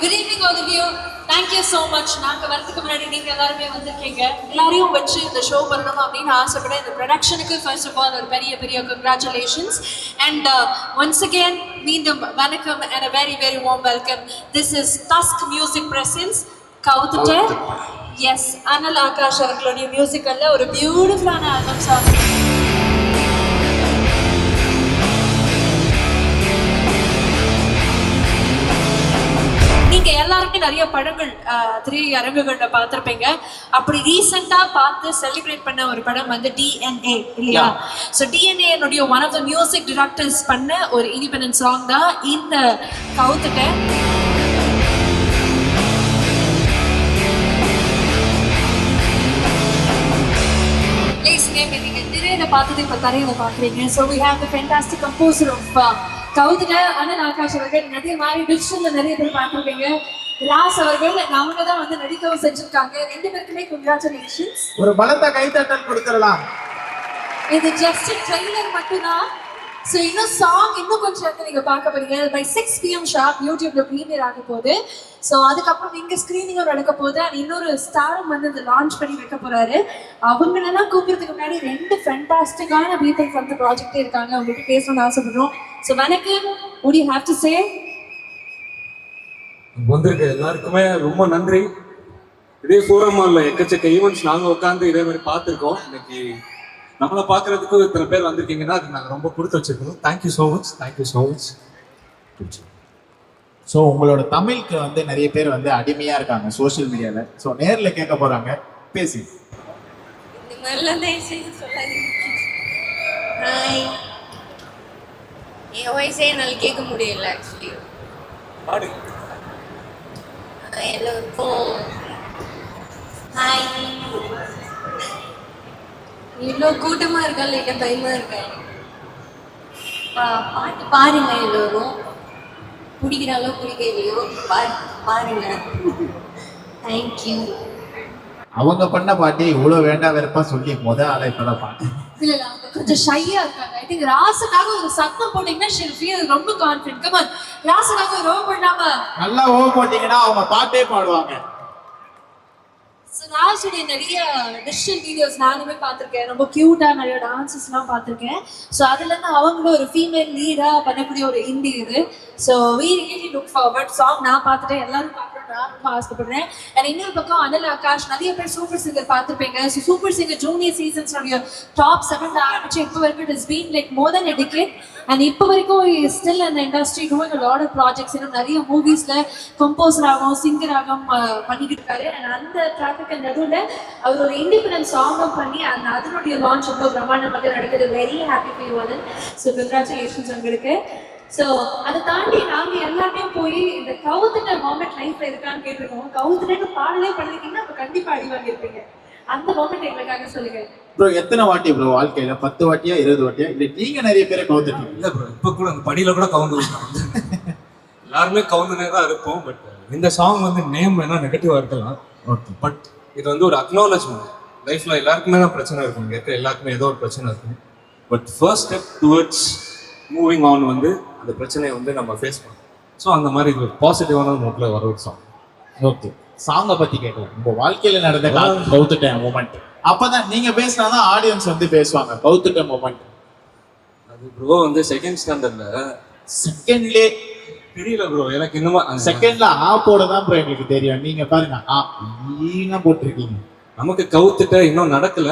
Good evening all of you. Thank you so much. நாங்க வரதுக்கு முன்னாடி நீங்க எல்லாரும் வந்திருக்கீங்க. எல்லாரையும் வச்சு இந்த ஷோ பண்ணணும் அப்படின்னு ஆசைப்பட இந்த ப்ரொடக்ஷனுக்கு ஃபர்ஸ்ட் ஆஃப் ஆல் ஒரு பெரிய congratulations. And once again மீண்டும் வணக்கம் and a very warm welcome. This is Tusk Music Presents கவுத்துட்ட. Yes, அனல் ஆகாஷ் அவர்களுடைய மியூசிக்கல்ல ஒரு பியூட்டிஃபுல்லான ஆல்பம் சாங். நீங்க எல்லாருமே நிறைய படங்கள் திரையரங்குகள்ல பார்த்திருப்பீங்க. அப்படி ரீசெண்டா பார்த்து செலிப்ரேட் பண்ண ஒரு படம் வந்து DNA இல்லையா? So DNA one of the music directors பண்ண ஒரு இண்டிபெண்டன்ட் சாங் தான் இந்த கவுத்துட்ட. நீங்க திரையில பார்த்தது இப்ப தரையில பாக்குறீங்க. So we have the fantastic composer of கவுத்துட்ட அனல் ஆகாஷ் அவர்கள். நிறைய மாதிரி டிஜிட்டல்ல நிறைய பேர் பார்த்துருப்பீங்க. ராஸ் அவர்கள் அவங்க தான் வந்து நடிக்கவும் செஞ்சிருக்காங்க. ரெண்டு பேருக்குமே கங்க்ராச்சுலேஷன்ஸ். ஒரு பலத்த கைத்தட்டல் கொடுத்துடலாம். இது ஜஸ்ட் ட்ரெய்லர் மட்டும்தான். ஸோ இன்னும் சாங் இன்னும் கொஞ்சம் நேரத்தில் நீங்கள் பார்க்க போறீங்க. பை 6 PM ஷார்ப் யூடியூப்ல ப்ரீமியர் ஆக போகுது. ஸோ அதுக்கப்புறம் இங்கே ஸ்க்ரீனிங்கும் நடக்க போகுது. அண்ட் இன்னொரு ஸ்டாரும் வந்து இந்த லான்ச் பண்ணி வைக்க போறாரு. அவங்களெல்லாம் கூப்பிடுறதுக்கு முன்னாடி 2 ஃபேண்டாஸ்டிக்கான பீப்பிள் ஃப்ரம் தி ப்ராஜெக்டே இருக்காங்க. அவங்களுக்கு பேசணும்னு ஆசைப்படுறோம். ஸோ வணக்கம். What do you have to say? வந்திருக்க எல்லாருக்குமே ரொம்ப நன்றி. இதே ஃபோரமால எக்கச்சக்க ஈவெண்ட்ஸ் நாங்கள் உட்காந்து இதே மாதிரி பார்த்துருக்கோம். இன்னைக்கு நம்மளை பார்க்கறதுக்கு இத்தனை பேர் வந்திருக்கீங்கன்னா அது நாங்கள் ரொம்ப கொடுத்து வச்சிருக்கோம். Thank you so much. ஸோ உங்களோட தமிழுக்கு வந்து நிறைய பேர் வந்து அடிமையா இருக்காங்க சோஷியல் மீடியால. ஸோ நேரில் கேட்க போறாங்க, பேசி. இந்த மாதிரிலாம் தயவுசெய்து சொல்லாதீங்க. ஹாய், என் வாய்ஸே என்னால் கேட்க முடியல ஆக்சுவலி. எல்லோருக்கும் ஹாய். இவ்வளோ கூட்டமாக இருக்கா இல்லை பயமாக இருக்கா? பாட்டு பாருங்க, எல்லோரும் பிடிக்கிற அளவு பிடிக்க இல்லையோ பாருங்க. தேங்க்யூ. அவங்க பண்ண பாட்டி இவ்வளோ வேண்டாம் வெறுப்பா சொல்லி ஆளை இப்பதான் பாட்டு இல்ல அவங்க கொஞ்சம் ஷையா இருக்காங்க. ஐ திங்க் ராசுக்காக ஒரு சத்தம் போட்டீங்கன்னா she'll feel ரொம்ப கான்ஃபிடென்ட். கம் ஆன், ராசுக்காக ஒரு ஓ பண்ணாம நல்லா ஓ போட்டீங்கன்னா அவங்க பாட்டே பாடுவாங்க. ராசுடைய நிறைய டிஜிட்டல் வீடியோஸ் நானுமே பார்த்துருக்கேன். ரொம்ப கியூட்டா நிறைய டான்சஸ்லாம் பார்த்துருக்கேன். ஸோ அதுல இருந்து அவங்களும் ஒரு ஃபீமேல் லீடா பண்ணக்கூடிய ஒரு இண்டி இது. So we really look forward. Song நான் பார்த்துட்டேன், எல்லாரும் பார்க்கணும் நான் ரொம்ப ஆசைப்படுறேன். அண்ட் இன்னொரு பக்கம் அனல் ஆகாஷ் நிறைய பேர் சூப்பர் சிங்கர் பார்த்துருப்பீங்க. ஸோ சூப்பர் சிங்கர் ஜூனியர் சீசன்ஸோடைய டாப் 7 ஆரம்பிச்சு இப்போ வரைக்கும் it is been like more than a decade. And இப்போ வரைக்கும் ஸ்டில் அந்த industry doing a lot of projects. இன்னும் நிறைய மூவிஸ்ல கம்போசர் ஆகும் சிங்கர் ஆகும் பண்ணிக்கிட்டு இருக்காரு. அண்ட் அந்த ட்ராஃபிக் நடுவில் அவர் ஒரு இண்டிபெண்டன்ட் சாங்கும் பண்ணி அந்த அதனுடைய லான்ச் ரொம்ப பிரம்மாண்டமாக நடக்குது. வெரி ஹாப்பி ஃபார் யூ அனல். ஸோ கங்க்ராச்சுலேஷன்ஸ் உங்களுக்கு. ஸோ அதை தாண்டி நாங்கள் எல்லாருமே போய் இந்த கவுத்துட்ட மொமெண்ட் லைஃப்ல இருக்கான்னு கேட்டிருக்கோம். கவுத்துட்டு பாடலே பண்ணிருக்கீங்கன்னா அப்போ கண்டிப்பா அடி வாங்கியிருப்பீங்க. அந்த மொமெண்ட் எங்களுக்காக சொல்லுங்க ப்ரோ. எத்தனை வாட்டி ப்ரோ வாழ்க்கையில? 10 வாட்டியா 20 வாட்டியா? இல்லை நீங்க நிறைய பேரை கவுத்துட்டீங்க? இல்லை ப்ரோ, இப்போ கூட அந்த படியில கூட கவுந்து எல்லாருமே கவுந்துனே தான் இருப்போம். பட் இந்த சாங் வந்து நேம் வேணா நெகட்டிவா இருக்கலாம். ஓகே, பட் இது வந்து ஒரு அக்னாலஜ்மெண்ட். லைஃப்ல எல்லாருக்குமே தான் பிரச்சனை இருக்கும், இங்கே இருக்க எல்லாருக்குமே ஏதோ ஒரு பிரச்சனை இருக்கும். But first step towards moving on வந்து அந்த பிரச்சனையை வந்து நம்ம ஃபேஸ் பண்ணோம். ஸோ அந்த மாதிரி இது ஒரு பாசிட்டிவான நோட்டில் வர ஒரு சாங். ஓகே, சாங்கை பத்தி கேட்கலாம். உங்க வாழ்க்கையில நடந்த கவுத்துட்ட மூமெண்ட். அப்பதான் நீங்க பேசினாதான் ஆடியன்ஸ் வந்து பேசுவாங்க. கவுத்துட்ட மூமெண்ட் அது ப்ரோ வந்து செகண்ட் செகண்ட்லே தெரியல ப்ரோ எனக்கு. இன்னுமா செகண்ட்ல போட தான் ப்ரோ எங்களுக்கு தெரியும். நீங்க பாருங்க ஈனா போட்டிருக்கீங்க. நமக்கு கவுத்துட்ட இன்னும் நடக்கல,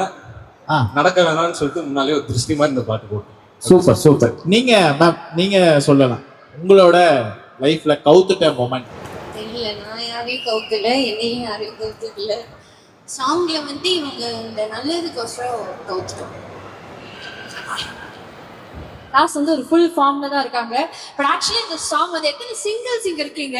நடக்க வேணாம்னு சொல்லிட்டு முன்னாலே ஒரு திருஷ்டி மாதிரி இந்த பாட்டு போட்டோம். சூப்பர். நீங்க மேம் நீங்க சொல்லலாம் உங்களோட லைஃப்ல கவுத்துட்ட மொமெண்ட். தெரியல, நான் யாரையும் கவுத்துல, என்னையும் யாரையும் கவுத்துல. சாங்ல வந்து இவங்க இந்த நல்லதுக்கோசரம் கவுத்துட்டோம். ராஸ் வந்து ஒரு ஃபுல் ஃபார்ம்ல தான் இருக்காங்க. பட் ஆக்சுவலி இந்த சாங் வந்து எத்தனை சிங்கிள்ஸ் இங்க இருக்கீங்க?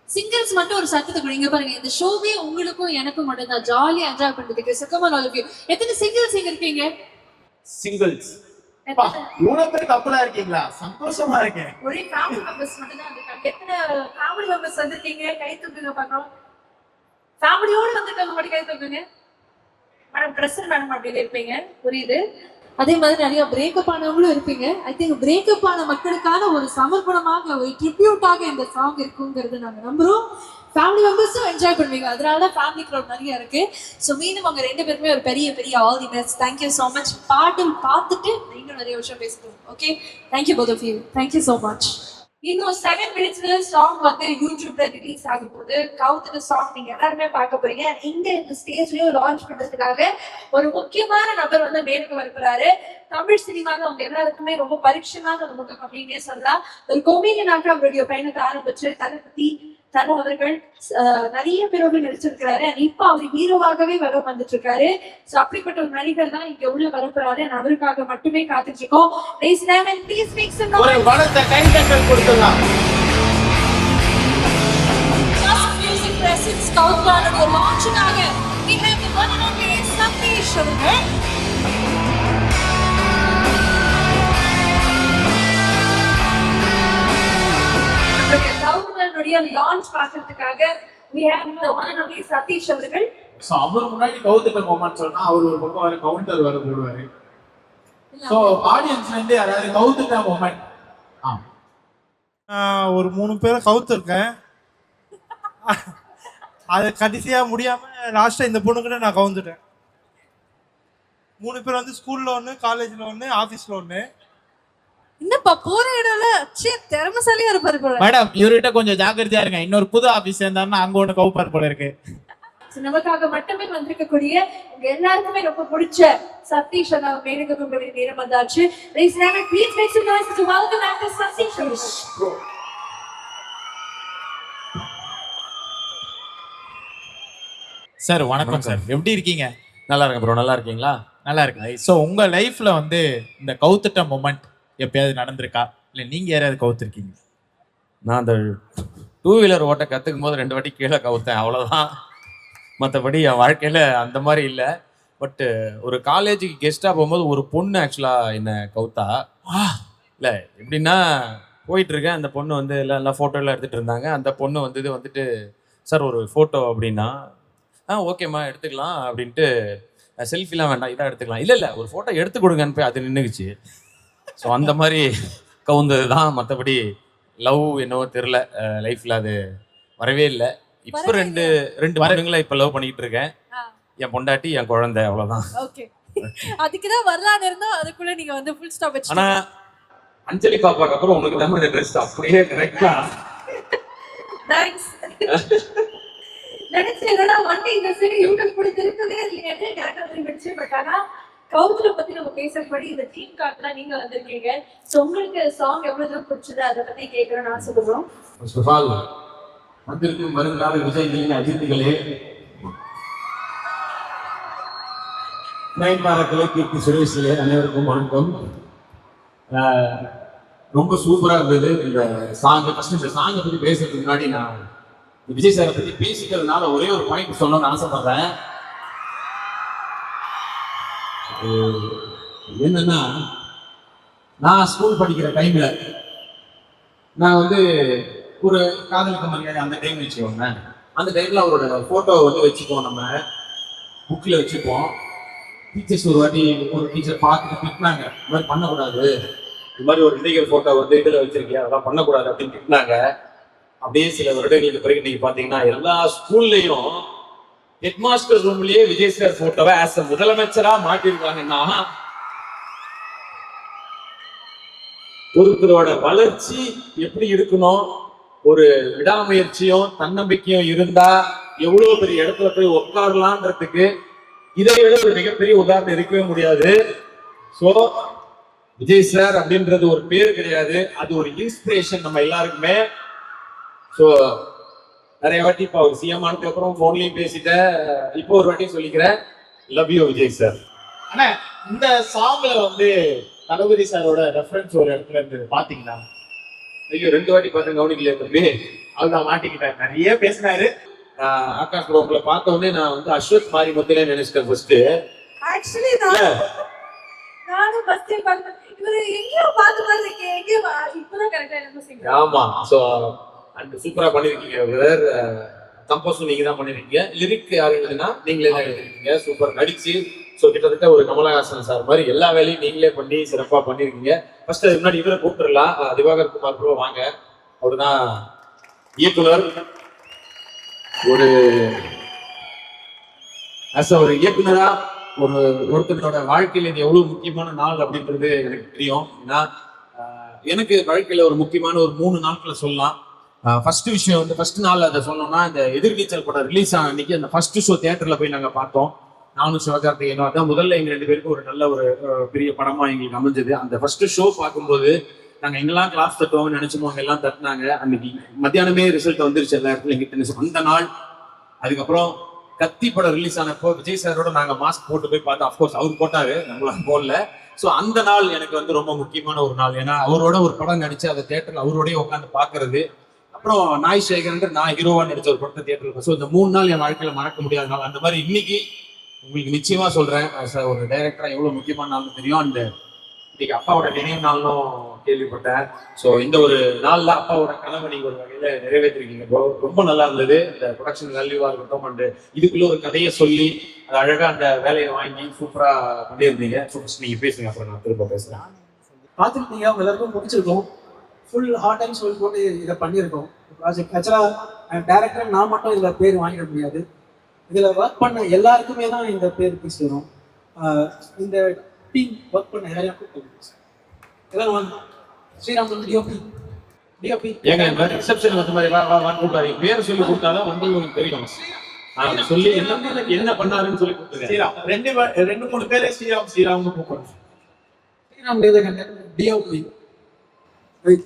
சிங்கிள்ஸ் மட்டும் ஒரு சத்தத்தை கொடுங்க பாருங்க. இந்த ஷோவே உங்களுக்கும் எனக்கும் மட்டும் தான் ஜாலியா என்ஜாய் பண்றதுக்கு. சக்கமான ஆல் ஆஃப் யூ. எத்தனை சிங்கிள்ஸ் இங்க இருக்கீங்க? சிங்கிள்ஸ் இவ்வளவு பேர் கப்பலா இருக்கீங்களா? சந்தோஷமா இருக்கேன். ஒரே ஃபேமிலி மெம்பர்ஸ் மட்டும் தான் இருக்காங்க. எத்தனை ஃபேமிலி மெம்பர்ஸ் வந்திருக்கீங்க? கை தூக்குங்க பார்க்கலாம். ஃபேமிலியோட வந்திருக்கவங்க மட்டும் கை தூக்குங்க. மேடம் பிரசன்ட் மேடம் அப்படி இருப்பீங்க, புரியுது. அதே மாதிரி நிறைய பிரேக்கப் ஆனவங்களும் இருப்பீங்க. ஐ திங்க் பிரேக்கப் ஆன மக்களுக்கான ஒரு சமர்ப்பணமாக ஒரு ட்ரிபியூட்டாக இந்த சாங் இருக்குங்கிறது நாங்க நம்புறோம். ஃபேமிலி மெம்பர்ஸும் என்ஜாய் பண்ணுவீங்க, அதனால தான் ஃபேமிலி க்ரௌட் நிறைய இருக்கு. ஸோ மீண்டும் அவங்க 2 பேருமே ஒரு பெரிய பெரிய all the best. Thank you so much. பாட்டு பார்த்துட்டு நீங்களும் நிறைய விஷயம் பேசணும். Okay, thank you both of you. Thank you so much. இன்னும் 7 மினிட்ஸ்ல சாங் வந்து யூடியூப்ல ரிலீஸ் ஆக போகுது. கவுத்துட்டு சாங் நீங்க எல்லாருமே பார்க்க போறீங்க. இங்க இந்த ஸ்டேஜ்லயும் லான்ச் பண்றதுக்காக ஒரு முக்கியமான நபர் வந்து மேலுக்கு வரப்போறாரு. தமிழ் சினிமாவில் அவங்க எல்லாருக்குமே ரொம்ப பரிட்சயமான ஒரு முகம் அப்படின்னே சொல்லலாம். ஒரு கொமீடியனாக அவருடைய பயணத்தை ஆரம்பிச்சு தலை அவர்கள் நிறைய பேரோடு நடிச்சிருக்கிறாரு. இப்ப அவர் ஹீரோவாகவே வர வந்துட்டு இருக்காரு. சோ அப்படிப்பட்ட ஒரு நடிகர் தான் இங்க உள்ள வரப்போறாரு. அவருக்காக மட்டுமே காத்துட்டு இருக்கோம். ஒரு பலத்த கைதட்டல் கொடுக்கலாம். மியூசிக் பிரசன்ஸ் கவுத்லான ஒரு லான்ச்காக we have the one and only Sathish அவர்கள். கவுத்லானுடைய லான்ச் பார்க்கிறதுக்காக we have the one and only Sathish அவர்கள். சோ அவர் முன்னாடி கவுத்துட்ட மொமெண்ட் சொன்னா அவர் ஒரு பக்கம் வர கவுண்டர் வர போடுவாரு. சோ ஆடியன்ஸ்ல இருந்து யாராவது கவுத்துட்ட மொமெண்ட் ஒரு 3 பேரை கவுத்துருக்கேன். அது கடைசியா முடியாம லாஸ்டா இந்த பொண்ணுக்கிட்ட நான் கவுந்துட்டேன். 3 பேர் வந்து ஸ்கூல்ல ஒன்று, காலேஜ்ல ஒன்று, ஆஃபீஸ்ல ஒன்று. என்னப்பா போற இடம்ல திறமைசாலியா இருப்பாரு போல. மேடம் இவர்கிட்ட கொஞ்சம் ஜாக்கிரதையா இருங்க. இன்னொரு புது ஆபீஸ் சேர்ந்தாருன்னா அங்க ஒண்ணு கவுப்பார் போல இருக்கு. நமக்காக மட்டுமே வந்திருக்கக்கூடிய உங்க எல்லாருக்குமே ரொம்ப பிடிச்ச சதீஷ் அண்ணா மேலுக்கு கொண்டு நேரம் வந்தாச்சு. Please make some noise to welcome actor Sathish. Sir வணக்கம் சார், எப்படி இருக்கீங்க? நல்லா இருக்கேன் ப்ரோ. நல்லா இருக்கீங்களா? நல்லா இருக்கு. ஸோ உங்க லைஃப்ல வந்து இந்த கவுத்துட்ட மொமெண்ட் எப்பயாவது நடந்திருக்கா, இல்லை நீங்க யாராவது கவுத்துருக்கீங்க? நான் அந்த 2 வீலர் ஓட்ட கற்றுக்கும் போது 2 வாட்டி கீழே கவுத்தேன், அவ்வளோதான். மற்றபடி என் வாழ்க்கையில் அந்த மாதிரி இல்லை. பட்டு ஒரு காலேஜுக்கு கெஸ்ட்டாக போகும்போது ஒரு பொண்ணு ஆக்சுவலாக என்னை கவுத்தா. இல்லை எப்படின்னா, போயிட்டுருக்கேன், அந்த பொண்ணு வந்து எல்லாம் ஃபோட்டோலாம் எடுத்துகிட்டு இருந்தாங்க. அந்த பொண்ணு வந்துட்டு சார் ஒரு ஃபோட்டோ அப்படின்னா, ஓகேம்மா எடுத்துக்கலாம் அப்படின்ட்டு, செல்ஃபிலாம் வேண்டாம் இதாக எடுத்துக்கலாம். இல்லை ஒரு ஃபோட்டோ எடுத்து கொடுங்கன்னு போய் அது நின்றுக்குச்சு. ஸோ அந்த மாதிரி கவுந்தது தான். மற்றபடி லவ் என்னவோ தெரில, லைஃப்பில் அது வரவே இல்லை. இப்போ ரெண்டு வருடங்களா இப்போ லவ் பண்ணிக்கிட்டு இருக்கேன். என் பொண்டாட்டி, என் குழந்தை, அவ்வளோதான். ஓகே, அதுக்கு தான் வரலான்னு இருந்தோம். அதுக்குள்ள நீங்க வந்து ஃபுல் ஸ்டாப் வச்சு. ஆனால் அஞ்சலி பாப்பாக்கு அப்புறம் உங்களுக்கு தான் ட்ரெஸ் அப்படியே கரெக்டா. தேங்க்ஸ். நினைச்சேன்னா வண்டி இந்த சைடு யூடியூப் கூட திருப்பவே இல்லையே டேட்டா திரும்பிச்சு. பட் ஆனா கவுத்துல பத்தி நம்ம பேசுறபடி இந்த டீம் கார்ட்லாம் நீங்க வந்திருக்கீங்க. ஸோ உங்களுக்கு சாங் எவ்வளவு தூரம் பிடிச்சது அதை பத்தி கேட்கணும்னு ஆசைப்படுறோம். ஃபர்ஸ்ட் ஆஃப் ஆல் வந்திருக்கும் வருங்கால விஜய்களின் அஜித்துகளே, நயன்தாரா, கீர்த்தி சுரேஷ்களே, அனைவருக்கும் வணக்கம். ரொம்ப சூப்பரா இருந்தது இந்த சாங். ஃபர்ஸ்ட் இந்த சாங்கை பத்தி பேசுறதுக்கு முன்னாடி நான் விஜய் சாரை பத்தி பேசிக்கிறதுனால ஒரே ஒரு பாயிண்ட் சொல்லணும்னு ஆசைப்படுறேன். என்னன்னா, நான் ஸ்கூல் படிக்கிற டைம்ல நான் வந்து ஒரு காதலுக்கு மரியாதை அந்த டைம் வச்சுக்கோங்க. அந்த டைம்ல அவரோட போட்டோ வந்து வச்சுப்போம், நம்ம புக்ல வச்சுப்போம். டீச்சர்ஸ் ஒரு வாட்டி ஒரு டீச்சர் பார்த்துட்டு திட்டினாங்க, இந்த மாதிரி பண்ணக்கூடாது, இது மாதிரி ஒரு விதைகள் போட்டோ வந்து இதுல வச்சிருக்கியா, அதெல்லாம் பண்ணக்கூடாது அப்படின்னு திட்டினாங்க. அப்படியே சில வருடங்களுக்கு பிறகு நீங்க பாத்தீங்கன்னா எல்லா ஸ்கூல்லையும் ஹெட் மாஸ்டர் ரூம்லயே விஜய் சார் போட்டோவை ஆஸ் அ முதலமைச்சரா மாட்டிருக்காங்கன்னா, ஒருத்தரோட வளர்ச்சி எப்படி இருக்கணும், ஒரு விடாமுயற்சியும் தன்னம்பிக்கையும் இருந்தா எவ்வளவு பெரிய இடத்துல போய் உட்காரலான்றதுக்கு இதை விட ஒரு மிகப்பெரிய உதாரணம் இருக்கவே முடியாது. சோ விஜய் சார் அப்படின்றது ஒரு பேர் கிடையாது, அது ஒரு இன்ஸ்பிரேஷன் நம்ம எல்லாருக்குமே. ஸோ நிறைய வாட்டி இப்போ அவர் சிஎம் ஆனதுக்கு அப்புறம் ஃபோன்லையும் பேசிட்டேன், இப்போ ஒரு வாட்டி சொல்லிக்கிறேன், லவ் யூ விஜய் சார். ஆனா இந்த சாங்ல வந்து தளபதி சாரோட ரெஃபரன்ஸ் ஒரு இடத்துல இருந்து பாத்தீங்களா? ஐயோ 2 வாட்டி பார்த்து கவனிக்கலையே தம்பி. அதுதான் மாட்டிக்கிட்டேன், நிறைய பேசினாரு. ஆகாஷ் ப்ரோக்ல பார்த்த உடனே நான் வந்து அஸ்வத் மாரி முத்திலே நினைச்சிட்டேன் ஃபர்ஸ்ட். ஆக்சுவலி நானும் ஃபர்ஸ்ட் டைம் பார்த்தேன், இவரு எங்கேயோ பார்த்த மாதிரி இருக்கே, எங்கேயோ இப்பதான் கரெக்டா என்ன செய்யுங்க. ஆமா, ஸோ அண்ட் சூப்பரா பண்ணிருக்கீங்க. வேற கம்போஸும் நீங்க தான் பண்ணிருக்கீங்க, லிரிக் யாரு எழுதுனா நீங்களே தான் எழுதிருக்கீங்க. சூப்பர் நடிச்சு ஸோ கிட்டத்தட்ட ஒரு கமலஹாசன் சார் மாதிரி எல்லா வேலையும் நீங்களே பண்ணி சிறப்பா பண்ணிருக்கீங்க. ஃபர்ஸ்ட் அதுக்கு முன்னாடி இவரை கூப்பிட்டுலாம், திவாகர் குமார் ப்ரோ வாங்க. அவருதான் இயக்குனர். ஒரு ஒரு இயக்குனரா ஒருத்தரோட வாழ்க்கையில இது எவ்வளவு முக்கியமான நாள் அப்படின்றது எனக்கு தெரியும். ஏன்னா எனக்கு வாழ்க்கையில ஒரு முக்கியமான ஒரு 3 நாட்களை சொல்லலாம். ஃபர்ஸ்ட் விஷயம் வந்து ஃபர்ஸ்ட் நாள் அதை சொல்லணும்னா, இந்த எதிர்நீச்சல் படம் ரிலீஸ் ஆன அன்னைக்கு அந்த ஃபர்ஸ்ட் ஷோ தியேட்டர்ல போய் நாங்க பார்த்தோம். நானும் சிவகார்த்திகேயனும். அதான் முதல்ல எங்க 2 பேருக்கும் ஒரு நல்ல ஒரு பெரிய படமா எங்களுக்கு அமைஞ்சது. அந்த ஃபர்ஸ்ட் ஷோ பார்க்கும்போது நாங்க எங்கெல்லாம் கிளாஸ் தட்டுவோம்னு நினைச்சோமோ அங்க எல்லாம் தட்டினாங்க. அன்னைக்கு மத்தியானமே ரிசல்ட் வந்துருச்சு எல்லா இடத்துல எங்கிட்ட. அந்த நாள் அதுக்கப்புறம் கத்தி படம் ரிலீஸ் ஆனப்போ விஜய் சாரோட நாங்க மாஸ்க் போட்டு போய் பார்த்தோம். அப்கோர்ஸ் அவர் போட்டாரு, நம்மளாம் போடல. ஸோ அந்த நாள் எனக்கு வந்து ரொம்ப முக்கியமான ஒரு நாள். ஏன்னா அவரோட ஒரு படம் நடிச்சு அதை தியேட்டர்ல அவரோடய உட்காந்து பாக்குறது. அப்புறம் நாய் சேகர் நான் ஹீரோவா நடிச்ச ஒரு படத்தை தியேட்டர்ல. ஸோ இந்த 3 நாள் என் வாழ்க்கையில மறக்க முடியாத நாள். அந்த மாதிரி இன்னைக்கு உங்களுக்கு நிச்சயமா சொல்றேன், ஒரு டைரக்டரா எவ்வளவு முக்கியமான நாள்னு தெரியும். அந்த இன்னைக்கு அப்பாவோட நினைவு நாளும் கேள்விப்பட்டேன். ஸோ இந்த ஒரு நாள்ல அப்பாவோட கனவை நீங்க ஒரு வகையில நிறைவேற்றிருக்கீங்க ப்ரோ. ரொம்ப நல்லா இருந்தது. இந்த ப்ரொடக்ஷன் வேல்யூவா இருக்கட்டும், அண்ட் இதுக்குள்ள ஒரு கதையை சொல்லி அது அழகா அந்த வேலையை வாங்கி சூப்பரா பண்ணியிருந்தீங்க. நீங்க பேசுங்க, அப்புறம் நான் திரும்ப பேசுறேன். பார்த்துருக்கீங்க, அவங்க எல்லாருக்கும் முடிச்சிருக்கோம். ஃபுல் ஹார்ட் அண்ட் சோல் போட்டு இதை பண்ணியிருக்கோம் ப்ராஜெக்ட். ஆக்சுவலாக டேரக்டர் நான் மட்டும் இதில் பேர் வாங்கிட முடியாது. இதில் ஒர்க் பண்ண எல்லாருக்குமே தான் இந்த பேர் போய் சேரும். இந்த டீம் ஒர்க் பண்ண எல்லாரையும் எல்லாம் வாங்க. ஸ்ரீராம் டிஓபி டிஓபி ஏங்க ரிசப்ஷன் வந்து மாதிரி கூப்பிடாது, பேர் சொல்லி கொடுத்தாதான் வந்து உங்களுக்கு தெரியும். சொல்லி என்ன பண்ணாருன்னு சொல்லி கொடுத்துருக்கேன். ஸ்ரீராம் 2-3 பேரே ஸ்ரீராம்னு கூப்பிடுறோம். ஸ்ரீராம் டிஓபி.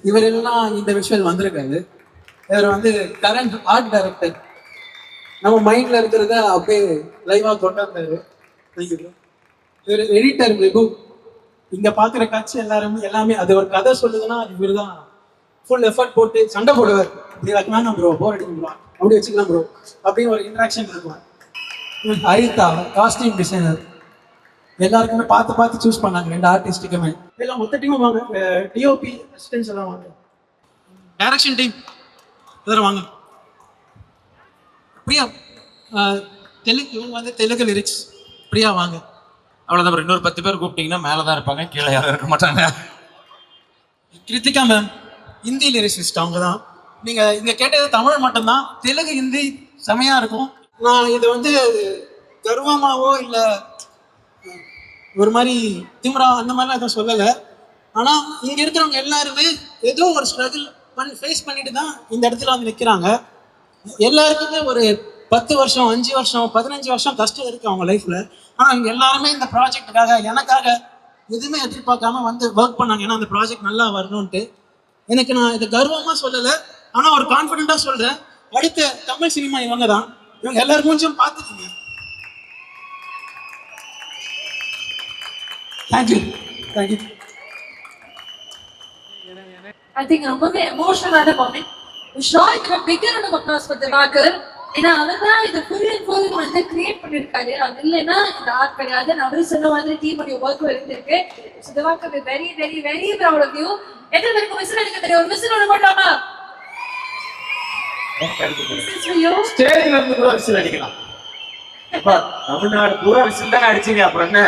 இவர் எல்லாம் இந்த விஷயம் வந்திருக்காரு. இவர் வந்து கரண்ட் ஆர்ட் டைரக்டர். நம்ம மைண்ட்ல இருக்கிறத அப்படியே லைவா கொண்டாந்தாரு. இவர் எடிட்டர் வெகு. இங்க பாக்குற காட்சி எல்லாமே அது ஒரு கதை சொல்லுதுன்னா அது இவர் தான் ஃபுல் எஃபர்ட் போட்டு சண்டை போடுவார். இப்படி வைக்கலாம் ப்ரோ, போர் அடிக்கும் ப்ரோ, அப்படி வச்சுக்கலாம் ப்ரோ அப்படின்னு ஒரு இன்ட்ராக்ஷன் இருக்கும். Haritha costume designer. எல்லாருக்குமே பார்த்து சூஸ் பண்ணாங்க 2 ஆர்டிஸ்டுக்குமே. எல்லாம் மொத்த டீமும் வாங்க. டிஓபி அசிஸ்டன்ஸ் எல்லாம் வாங்க. டைரக்ஷன் டீம் எல்லாரும் வாங்க. பிரியா இவங்க வந்து தெலுங்கு லிரிக்ஸ். பிரியா வாங்க. அவ்வளோதான். இன்னொரு 10 பேர் கூப்பிட்டீங்கன்னா மேலதான் இருப்பாங்க, கீழே யாரும் இருக்க மாட்டாங்க. Krithika ma'am Hindi lyricist. அவங்க தான். நீங்க இங்க கேட்டது தமிழ் மட்டும்தான். தெலுங்கு ஹிந்தி செமையா இருக்கும். நான் இது வந்து கர்வமாவோ இல்லை ஒரு மாதிரி திமிரா அந்த மாதிரிலாம் எதுவும் சொல்லலை. ஆனால் இங்கே இருக்கிறவங்க எல்லாருமே ஏதோ ஒரு ஸ்ட்ரகிள் ஃபேஸ் பண்ணிட்டு தான் இந்த இடத்துல வந்து நிற்கிறாங்க. எல்லாருக்குமே ஒரு 10 வருஷம் 5 வருஷம் 15 வருஷம் கஷ்டம் இருக்குது அவங்க லைஃப்பில். ஆனால் இவங்க எல்லாருமே இந்த ப்ராஜெக்டுக்காக எனக்காக எதுவுமே எதிர்பார்க்காம வந்து ஒர்க் பண்ணாங்க. ஏன்னா அந்த ப்ராஜெக்ட் நல்லா வரணும்ன்ட்டு. எனக்கு நான் இதை கர்வமாக சொல்லலை, ஆனால் ஒரு கான்ஃபிடென்ட்டாக சொல்கிறேன். அடுத்த தமிழ் சினிமா இவங்க தான். இவங்க எல்லாருக்கும் கொஞ்சம் பார்த்துக்கோங்க. தேங்க்யூ. I think ரொம்பவே எமோஷனலான மொமெண்ட். ஷார்ட் பிகர் நம்ம க்ளாஸ் பத்தி பார்க்கர். ஏன்னா அவர் தான் இது ஃபுல் வந்து கிரியேட் பண்ணியிருக்காரு. அது இல்லைன்னா இந்த ஆர்ட் கிடையாது. அவர் சொன்ன மாதிரி டீமுடைய ஒர்க் இருந்திருக்கு. So Diwakar very very very proud of you. எத்தனை பேருக்கு விசில் அடிக்க தெரியும்? ஒரு விசில் ஒன்று போட்டோமா? ஸ்டேஜ்ல இருந்து கூட விசில் அடிக்கலாம். தமிழ்நாடு பூரா விசில் தான் அடிச்சீங்க, அப்புறம் என்ன?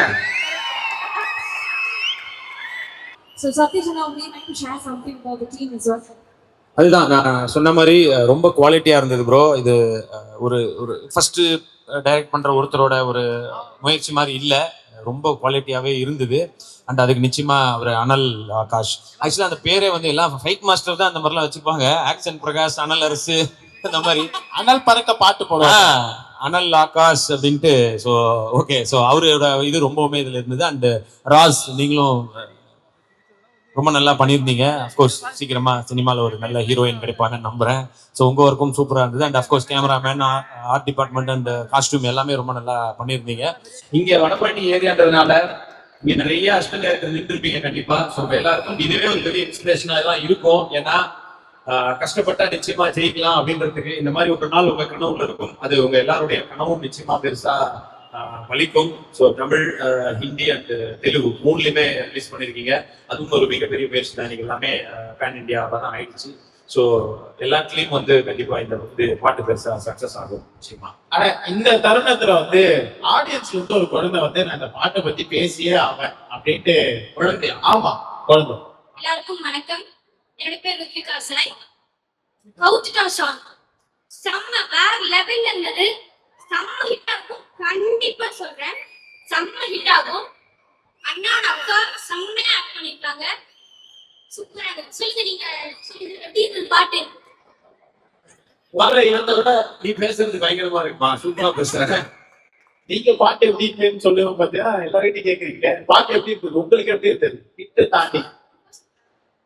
So Satish, now we like to share something about the team as well. அதுதான் நான் சொன்ன மாதிரி ரொம்ப குவாலிட்டியா இருந்தது ப்ரோ. இது ஒரு ஃபர்ஸ்ட் டைரக்ட் பண்ற ஒருத்தரோட ஒரு முயற்சி மாதிரி இல்லை, ரொம்ப குவாலிட்டியாவே இருந்தது. அண்ட் அதுக்கு நிச்சயமா ஒரு அனல் ஆகாஷ். ஆக்சுவலா அந்த பேரே வந்து எல்லாம் ஃபைட் மாஸ்டர் தான் அந்த மாதிரிலாம் வச்சுப்பாங்க. ஆக்ஷன் பிரகாஷ், அனல் அரசு, அந்த மாதிரி அனல் பறக்க பாட்டு போடுவாங்க, அனல் ஆகாஷ் அப்படின்ட்டு. ஸோ ஓகே, ஸோ அவரோட இது ரொம்பவுமே இதுல இருந்தது. அண்ட் ராஸ், நீங்களும் ரொம்ப நல்லா பண்ணியிருந்தீங்க. அஃப்கோர்ஸ் சீக்கிரமா சினிமாவில் ஒரு நல்ல ஹீரோயின் கிடைப்பாங்கன்னு நம்புறேன். ஸோ உங்க ஒர்க்கும் சூப்பராக இருந்தது. And of course cameraman, art department and costume எல்லாமே ரொம்ப நல்லா பண்ணியிருந்தீங்க. இங்க வடபழனி ஏரியான்றதுனால இங்க நிறைய அசிஸ்டன்ட் டைரக்டர் நின்றுருப்பீங்க கண்டிப்பா. ஸோ எல்லாருக்கும் இதுவே ஒரு பெரிய இன்ஸ்பிரேஷனா தான் இருக்கும். ஏன்னா கஷ்டப்பட்டா நிச்சயமா ஜெயிக்கலாம் அப்படின்றதுக்கு இந்த மாதிரி ஒரு நாள் உங்க கனவுல இருக்கும். அது உங்க எல்லாருடைய கனவும் நிச்சயமா பெருசா வலிக்கும். ஸோ தமிழ், ஹிந்தி அண்ட் தெலுங்கு 3லையுமே ரிலீஸ் பண்ணியிருக்கீங்க. அதுவும் ஒரு மிகப்பெரிய முயற்சி தான். நீங்க எல்லாமே பேன் இண்டியாவாக தான் ஆயிடுச்சு. ஸோ எல்லாத்துலேயும் வந்து கண்டிப்பா இந்த வந்து பாட்டு பெருசா சக்ஸஸ் ஆகும் நிச்சயமா. ஆனா இந்த தருணத்துல வந்து ஆடியன்ஸ்ல வந்து ஒரு குழந்தை வந்து நான் இந்த பாட்டை பத்தி பேசியே ஆவேன் அப்படின்ட்டு குழந்தையா? ஆமா குழந்தை. எல்லாருக்கும் வணக்கம். என்னோட பேர் ருத்விகா சாய். கவுத்துட்டா சாங் செம்ம வேற லெவல்ல இருந்தது. செம்ம ஹிட் ஆகும், கண்டிப்பா சொல்றேன். செம்ம ஹிட் ஆகும். அண்ணா அக்கா செம்மையா ஆக்ட் பண்ணிருக்காங்க. சூப்பரா இருக்கு. சொல்லுங்க, நீங்க எப்படி இருக்கு பாட்டு? வர இவனை விட நீ பேசுறது பயங்கரமா இருக்குமா, சூப்பரா பேசுறேன். நீங்க பாட்டு எப்படி இருக்குன்னு சொல்லுவோம் பாத்தியா, எல்லார்கிட்டையும் கேக்குறீங்க பாட்டு எப்படி இருக்குது, உங்களுக்கு எப்படி இருக்குது ஹிட் தாண்டி.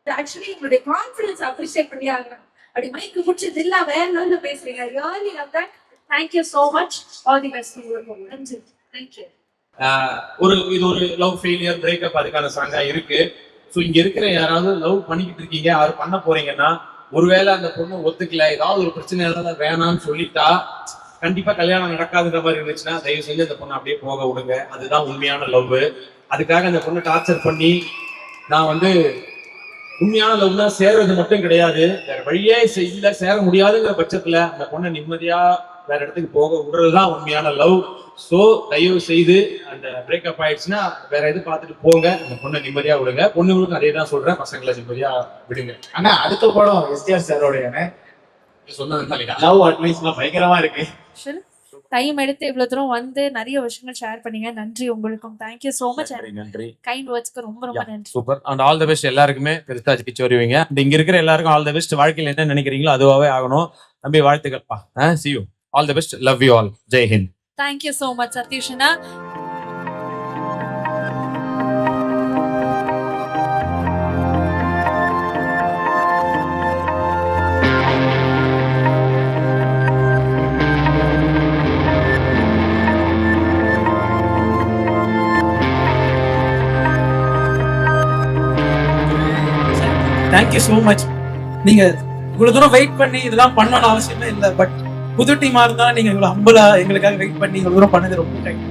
ஆக்சுவலி உங்களுடைய கான்ஃபிடன்ஸ் அப்ரிஷியேட் பண்ணி ஆகணும். அப்படி மைக்கு முடிச்சது இல்ல வேற நல்ல பேசுறீங்க. Really love that. Thank you so much. All the best உங்களுக்கு. நன்றி. Thank you. இது ஒரு லவ் ஃபெயிலியர் பிரேக்கப் அதுக்கான சாங்கா இருக்கு. ஸோ இங்க இருக்கிற யாராவது லவ் பண்ணிக்கிட்டு இருக்கீங்க, யாரும் பண்ண போறீங்கன்னா, ஒருவேளை அந்த பொண்ணு ஒத்துக்கல, ஏதாவது ஒரு பிரச்சனை வேணாம்னு சொல்லிட்டா கண்டிப்பா கல்யாணம் நடக்காதுன்ற மாதிரி இருந்துச்சுன்னா தயவு செஞ்சு அந்த பொண்ணை அப்படியே போக விடுங்க. அதுதான் உண்மையான லவ். அதுக்காக அந்த பொண்ணை டார்ச்சர் பண்ணி நான் வந்து உண்மையான லவ்னா சேர்றது மட்டும் கிடையாது, வேற வழியே இல்ல சேர முடியாதுங்கிற பட்சத்துல அந்த பொண்ணை நிம்மதியா வேற இடத்துக்கு போக விடுறதுதான் உண்மையான லவ். சோ தயவு செய்து அந்த பிரேக்கப் ஆயிடுச்சுன்னா வேற எது பார்த்துட்டு போங்க, அந்த பொண்ணை நிம்மதியா விடுங்க. பொண்ணுங்களுக்கும் அதே தான் சொல்றேன், பசங்களை நிம்மதியா விடுங்க. ஆனா அடுத்த படம் எஸ்டிஆர் சாரோட சொன்னது லவ் அட்வைஸ்லாம் பயங்கரமா இருக்கு. டைம் எடுத்து இவ்வளவு தூரம் வந்து நிறைய விஷயங்கள் ஷேர் பண்ணீங்க. நன்றி உங்களுக்கும். Thank you so much. நன்றி. கைண்ட் வேர்ட்ஸ்க்கு ரொம்ப ரொம்ப நன்றி. Super and all the best எல்லாருக்குமே. பெருசா ஜெயிச்சு வருவீங்க. இங்க இருக்கிற எல்லாருக்கும் ஆல் தி பெஸ்ட். வாழ்க்கையில் என்ன நினைக்கிறீங்களோ அதுவாவே ஆகணும். தம்பி வாழ்த்துக்கள்ப்பா. see you. All the best. Love you all. Jai Hind. Thank you so much, Satyushana. Thank you so much. நீங்க இவ்வளவு தூரம் வெயிட் பண்ணி இதெல்லாம் பண்ணணும்னு அவசியமே இல்லை. பட் புது டீமா இருந்தாலும் நீங்க இவ்வளவு ஹம்பிளா எங்களுக்காக வெயிட் பண்ணி இவ்வளவு தூரம் பண்ணது ரொம்ப தேங்க்யூ.